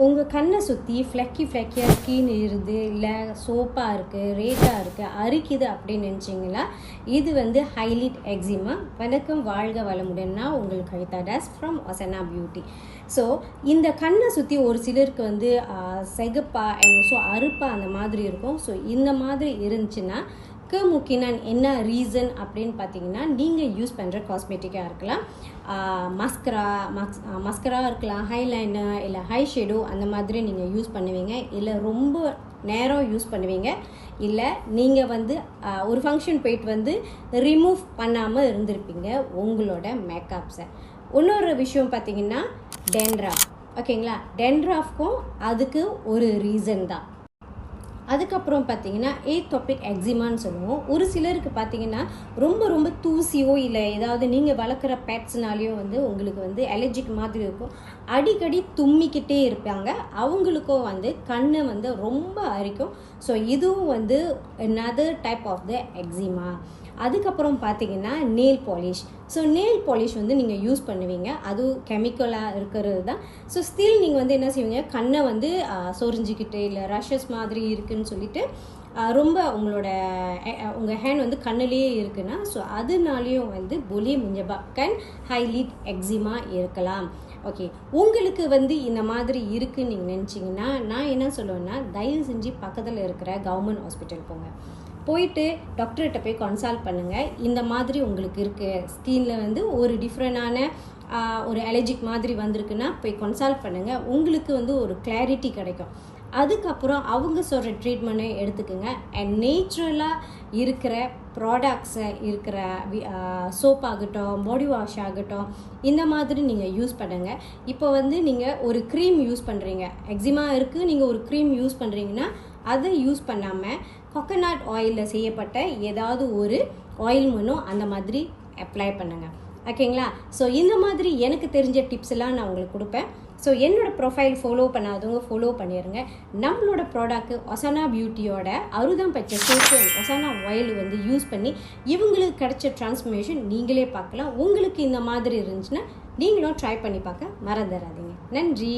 உங்கள் கண்ணை சுற்றி ஃப்ளக்கியாக ஸ்கின் இருது, இல்லை சோப்பாக இருக்குது, ரேட்டாக இருக்குது, அரிக்குது அப்படின்னு நினச்சிங்களா, இது வந்து ஹைலைட் எக்ஸிமா. வணக்கம், வாழ்க வளமுடன்னா உங்களுக்கு கவிதாடாஸ் ஃப்ரம் ஒசனா பியூட்டி. ஸோ இந்த கண்ணை சுற்றி ஒரு சிலருக்கு வந்து செகப்பா ஸோ அறுப்பா அந்த மாதிரி இருக்கும். ஸோ இந்த மாதிரி இருந்துச்சுன்னா முக்கியம் என்ன ரீசன் அப்படின்னு பார்த்தீங்கன்னா, நீங்கள் யூஸ் பண்ணுற காஸ்மெட்டிக்காக இருக்கலாம், மஸ்கரா இருக்கலாம், ஹைலைனர் இல்லை ஹை ஷேடோ அந்த மாதிரி நீங்கள் யூஸ் பண்ணுவீங்க, இல்லை ரொம்ப நேரம் யூஸ் பண்ணுவீங்க, இல்லை நீங்கள் வந்து ஒரு ஃபங்க்ஷன் போயிட்டு வந்து ரிமூவ் பண்ணாமல் இருந்திருப்பீங்க உங்களோட மேக்கப்ஸை. இன்னொரு விஷயம் பார்த்தீங்கன்னா டென்ட்ராஃப். ஓகேங்களா, டென்ட்ராஃப்க்கும் அதுக்கு ஒரு ரீசன் தான். அதுக்கப்புறம் பார்த்தீங்கன்னா ஏதோபிக் எக்ஸிமான்னு சொல்லுவோம். ஒரு சிலருக்கு பார்த்தீங்கன்னா ரொம்ப தூசியோ இல்லை ஏதாவது நீங்கள் வளர்க்குற பெட்ஸ்னாலேயோ வந்து உங்களுக்கு வந்து அலர்ஜிக் மாதிரி இருக்கும், அடிக்கடி தும்மிக்கிட்டே இருப்பாங்க, அவங்களுக்கோ வந்து கண்ணை வந்து ரொம்ப அரிக்கும். ஸோ இதுவும் வந்து another type of the eczema. அதுக்கப்புறம் பார்த்தீங்கன்னா nail polish. So nail polish வந்து நீங்கள் யூஸ் பண்ணுவீங்க, அதுவும் கெமிக்கலாக இருக்கிறது தான். ஸோ ஸ்டில் நீங்கள் வந்து என்ன செய்வீங்க, கண்ணை வந்து சொரிஞ்சிக்கிட்டு இல்லை ரஷஸ் மாதிரி இருக்குதுன்னு சொல்லிட்டு ரொம்ப உங்கள் ஹேண்ட் வந்து கண்ணிலேயே இருக்குன்னா, ஸோ அதனாலேயும் வந்து பொலி முஞ்சபாக்கன் ஹைலைட் எக்ஸிமா இருக்கலாம். ஓகே, உங்களுக்கு வந்து இந்த மாதிரி இருக்குன்னு நீங்கள் நினச்சிங்கன்னா நான் என்ன சொல்லுவேன்னா, தயவு செஞ்சு பக்கத்தில் இருக்கிற கவர்மெண்ட் ஹாஸ்பிட்டல் போங்க, போயிட்டு டாக்டர்கிட்ட போய் கன்சல்ட் பண்ணுங்கள். இந்த மாதிரி உங்களுக்கு இருக்குது, ஸ்கின்ல வந்து ஒரு டிஃப்ரெண்டான ஒரு அலர்ஜிக் மாதிரி வந்திருக்குன்னா போய் கன்சல்ட் பண்ணுங்கள், உங்களுக்கு வந்து ஒரு கிளாரிட்டி கிடைக்கும். அதுக்கப்புறம் அவங்க சொல்கிற ட்ரீட்மெண்ட்டை எடுத்துக்கோங்க. அண்ட் நேச்சுரலாக இருக்கிற ப்ராடக்ட்ஸை இருக்கிற சோப் ஆகட்டும், பாடி வாஷ் ஆகட்டும், இந்த மாதிரி நீங்கள் யூஸ் பண்ணுங்கள். இப்போ வந்து நீங்கள் ஒரு க்ரீம் யூஸ் பண்ணுறீங்க, எக்ஸிமா இருக்குது, நீங்கள் ஒரு க்ரீம் யூஸ் பண்ணுறீங்கன்னா அதை யூஸ் பண்ணாமல் கோகோனட் ஆயிலில் செய்யப்பட்ட ஏதாவது ஒரு ஆயில் மூலம் அந்த மாதிரி அப்ளை பண்ணுங்கள். ஓகேங்களா, ஸோ இந்த மாதிரி எனக்கு தெரிஞ்ச டிப்ஸ் எல்லாம் நான் உங்களுக்கு கொடுப்பேன். ஸோ என்னோடய ப்ரொஃபைல் ஃபாலோ பண்ணாதவங்க ஃபாலோ பண்ணிடுங்க. நம்மளோட ப்ராடக்ட் ஒசனா பியூட்டியோட அறுதம் பச்சை சோப்பு ஒசனா ஆயில் வந்து யூஸ் பண்ணி இவங்களுக்கு கிடைச்ச டிரான்ஸ்ஃபர்மேஷன் நீங்களே பார்க்கலாம். உங்களுக்கு இந்த மாதிரி இருந்துச்சுன்னா நீங்களும் ட்ரை பண்ணி பார்க்க மறந்துடாதீங்க. நன்றி.